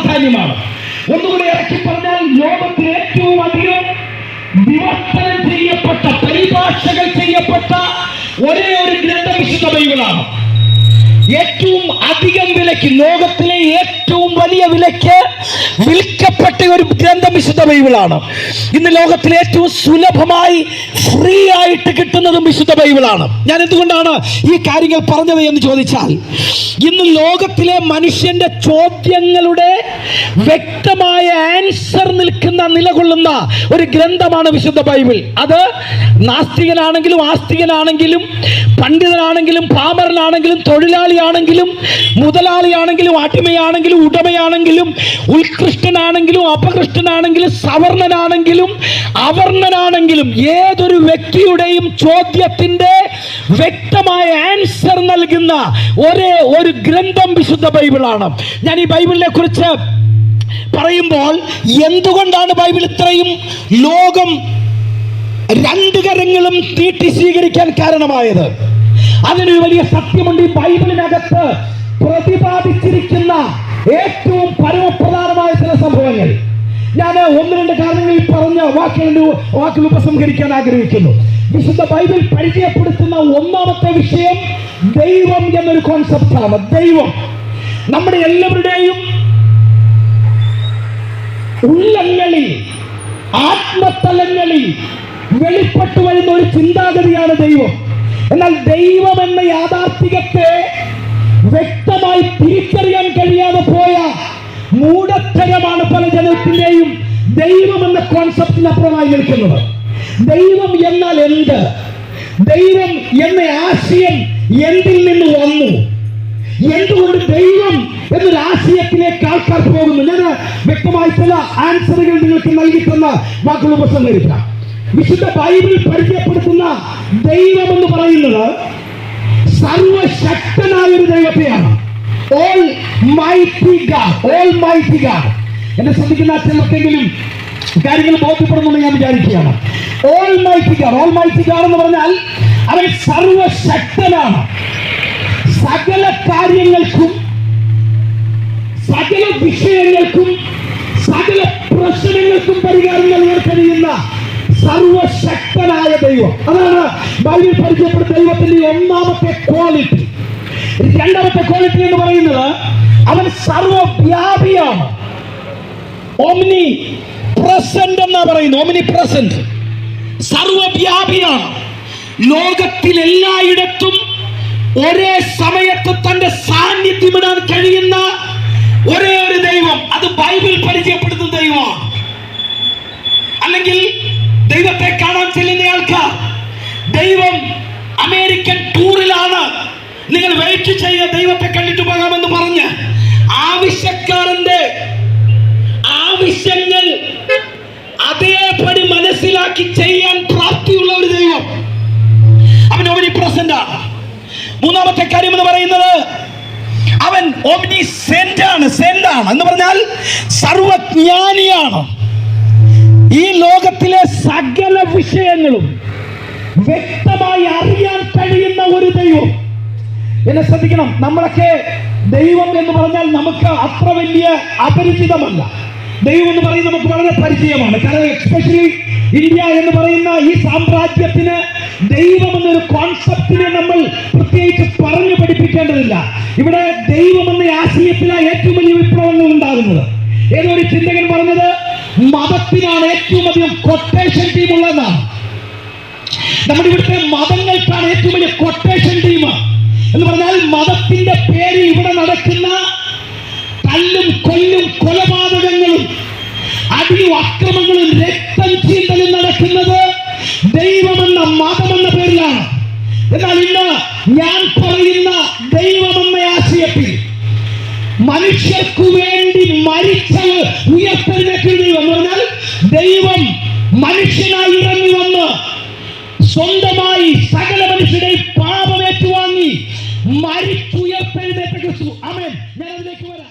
പ്രാധാന്യമാണ്. ഒന്നുകൂടി ഇറക്കി പറഞ്ഞാൽ ലോകത്തിൽ ഏറ്റവും അധികം വിവർത്തനം ചെയ്യപ്പെട്ട, പരിഭാഷകൾ ചെയ്യപ്പെട്ട ഒരേ ഒരു ഗ്രന്ഥം വിശുദ്ധ ബൈബിളാണ്. ഏറ്റവും അധികം വിലയ്ക്ക്, ലോകത്തിലെ ഏറ്റവും വലിയ വിലയ്ക്ക് വിൽക്കപ്പെട്ട ഒരു ഗ്രന്ഥം വിശുദ്ധ ബൈബിളാണ്. ഇന്ന് ലോകത്തിലെ ഏറ്റവും സുലഭമായി ഫ്രീ ആയിട്ട് കിട്ടുന്നതും വിശുദ്ധ ബൈബിളാണ്. ഞാൻ എന്തുകൊണ്ടാണ് ഈ കാര്യങ്ങൾ പറഞ്ഞത് എന്ന് ചോദിച്ചാൽ, ഇന്ന് ലോകത്തിലെ മനുഷ്യന്റെ ചോദ്യങ്ങളുടെ വ്യക്തമായ ആൻസർ നിലകൊള്ളുന്ന ഒരു ഗ്രന്ഥമാണ് വിശുദ്ധ ബൈബിൾ. അത് നാസ്തികനാണെങ്കിലും ആസ്തികനാണെങ്കിലും പണ്ഡിതനാണെങ്കിലും പാമരനാണെങ്കിലും തൊഴിലാളിയാണെങ്കിലും മുതലാളിയാണെങ്കിലും അടിമയാണെങ്കിലും ഉടമയാണെങ്കിലും ഉത്കൃഷ്ടനാണെങ്കിലും അപകൃഷ്ടനാണെങ്കിലും സവർണനാണെങ്കിലും അവർണനാണെങ്കിലും ഏതൊരു വ്യക്തിയുടെയും ചോദ്യത്തിന്റെ വ്യക്തമായ ആൻസർ നൽകുന്ന ഒരേ ഒരു ഗ്രന്ഥം വിശുദ്ധ ബൈബിളാണ്. ഞാൻ ഈ ബൈബിളിനെ കുറിച്ച് പറയുമ്പോൾ എന്തുകൊണ്ടാണ് ബൈബിൾ ഇത്രയും ലോകം രണ്ട് കരങ്ങളും നീട്ടി സ്വീകരിക്കാൻ കാരണമായത്? അതിനൊരു വലിയ സത്യമുണ്ട്. ഈ ബൈബിളിനകത്ത് പ്രതിപാദിച്ചിരിക്കുന്ന ഏറ്റവും പരമപ്രധാനമായ ചില സംഭവങ്ങൾ ഞാൻ ഒന്ന് രണ്ട് കാരണങ്ങളിൽ പറഞ്ഞ വാക്കുകൾ ഉപസംഹരിക്കാൻ ആഗ്രഹിക്കുന്നു. വിശുദ്ധ ബൈബിൾ പരിചയപ്പെടുത്തുന്ന ഒന്നാമത്തെ വിഷയം ദൈവം എന്നൊരു കോൺസെപ്റ്റാണ്. ദൈവം നമ്മുടെ എല്ലാവരുടെയും ഉള്ളങ്ങളിൽ, ആത്മതലങ്ങളിൽ വെളിപ്പെട്ടു വരുന്ന ഒരു ചിന്താഗതിയാണ് ദൈവം. എന്നാൽ ദൈവം എന്ന യാഥാർത്ഥ്യത്തെ വ്യക്തമായി തിരിച്ചറിയാൻ കഴിയാതെ പോയ മൂഢത്തരമാണ് പല ജനത്തിന്റെയും ദൈവം എന്ന കോൺസെപ്റ്റിനപ്പുറമായി നിൽക്കുന്നത്. ദൈവം എന്നാൽ എന്ത്? ദൈവം എന്ന ആശയം എന്തിൽ നിന്ന് വന്നു? എന്തുകൊണ്ട് ദൈവം എന്നൊരു ആശയത്തിലേക്ക് ആൾക്കാർ പോകുന്നു? ഞാൻ വ്യക്തമായി ചില ആൻസറുകൾ നിങ്ങൾക്ക് നൽകി തന്ന വാക്കുകൾ ഉപസംഹരിക്കാം. വിശുദ്ധ ബൈബിൾ പരിചയപ്പെടുത്തുന്ന ദൈവം എന്ന് പറയുന്നത് സർവശക്തനായ ഒരു ദൈവത്തെയാണ്. Almighty god. എന്നെ ശ്രദ്ധിക്കുന്ന ചിലർക്കെങ്കിലും കാര്യങ്ങൾ ബോധ്യപ്പെടുമെന്ന് ഞാൻ വിചാരിക്കുകയാണ്. ഓൾ മൈറ്റി ഗാഡ് എന്ന് പറഞ്ഞാൽ അവൻ സർവശക്തനാണ്. സകല കാര്യങ്ങൾക്കും, സകല വിഷയങ്ങൾക്കും, സകല പ്രശ്നങ്ങൾക്കും പരിഹാരം നൽകാൻ കഴിയുന്ന സർവശക്തനായ ദൈവം. അതാണ് ബൈബിൾ പരിചയപ്പെടുന്ന ദൈവത്തിന്റെ ഒന്നാമത്തെ ക്വാളിറ്റി. രണ്ടാമത്തെ ക്വാളിറ്റി എന്ന് പറയുന്നത് അവൻ സർവവ്യാപിയാണ്. ഓംനി പ്രസന്റ് എന്നാ പറയുന്നത്. ഓംനി പ്രസന്റ്, സർവവ്യാപിയാണ്. ലോകത്തിൽ എല്ലായിടത്തും ഒരേ സമയത്ത് തന്റെ സാന്നിധ്യം ഇടാൻ കഴിയുന്ന ഒരേ ഒരു ദൈവം, അത് ബൈബിൾ പരിചയപ്പെടുത്തുന്ന ദൈവമാണ്. അല്ലെങ്കിൽ ദൈവത്തെ കാണാൻ ചെല്ലുന്ന ആൾക്കാർ ദൈവം അമേരിക്കൻ ടൂറിലാണ്, നിങ്ങൾ വെയിറ്റ് ചെയ്ത് ദൈവത്തെ കണ്ടിട്ട് പോകാമെന്ന് പറഞ്ഞ് ആവശ്യക്കാരന്റെ ആവശ്യങ്ങൾ അതേപടി മനസ്സിലാക്കി ചെയ്യാൻ പ്രാപ്തിയുള്ള ഒരു ദൈവം, അവൻ ഓംനി പ്രസന്റ് ആണ്. മൂന്നാമത്തെ കാര്യം എന്ന് പറയുന്നത് അവൻ ഓംനി സെന്റ് ആണ് എന്ന് പറഞ്ഞാൽ സർവജ്ഞാനിയാണ്. ഈ ലോകത്തിലെ സകല വിഷയങ്ങളും വ്യക്തമായി അറിയാൻ കഴിയുന്ന ഒരു ദൈവം. എന്നെ ശ്രദ്ധിക്കണം, നമ്മളൊക്കെ ദൈവം എന്ന് പറഞ്ഞാൽ നമുക്ക് അത്ര വലിയ അപരിചിതമല്ല. ദൈവം എന്ന് പറയുന്നത് നമുക്ക് വളരെ പരിചയമാണ്. കാരണം എസ്പെഷ്യലി ഇന്ത്യ എന്ന് പറയുന്ന ഈ സാമ്രാജ്യത്തിന് ദൈവം എന്നൊരു കോൺസെപ്റ്റിനെ നമ്മൾ പ്രത്യേകിച്ച് പറഞ്ഞു പഠിപ്പിക്കേണ്ടതില്ല. ഇവിടെ ദൈവം എന്ന ആശയത്തിലാണ് ഏറ്റവും വലിയ വിപ്ലവങ്ങൾ ഉണ്ടാകുന്നത്. ഏതോ ഒരു ചിന്തകൻ പറഞ്ഞത് മതത്തിനാണ് ഏറ്റവും അധികം കൊട്ടേഷൻ ടീം ഉള്ളതെന്നാണ്. നമ്മുടെ ഇവിടുത്തെ മതങ്ങൾക്കാണ് ഏറ്റവും വലിയ കൊട്ടേഷൻ ടീം എന്ന് പറഞ്ഞാൽ മതത്തിന്റെ പേരിൽ ഇവിടെ നടക്കുന്ന തല്ലും കൊല്ലും കൊലപാതകങ്ങളും അടിയും അക്രമങ്ങളും രക്തം ചീന്തലും നടക്കുന്നത് ദൈവമെന്ന മതമെന്ന പേരിലാണ്. എന്നാൽ ഇന്ന് ഞാൻ പറയുന്ന ദൈവമെന്ന ആശയത്തിൽ മനുഷ്യർക്കു വേണ്ടി മരിച്ച ഉയർത്തെഴുന്നേറ്റ ദൈവം എന്ന് പറഞ്ഞാൽ ദൈവം മനുഷ്യനായി ഇറങ്ങി വന്ന് സ്വന്തമായി സകല മനുഷ്യരുടെയും പാപമേറ്റുവാങ്ങി മരിച്ചുയർത്തെഴുന്നേറ്റ ക്രിസ്തു. ആമേൻ. ഞാൻ അതിലേക്ക് വരാം.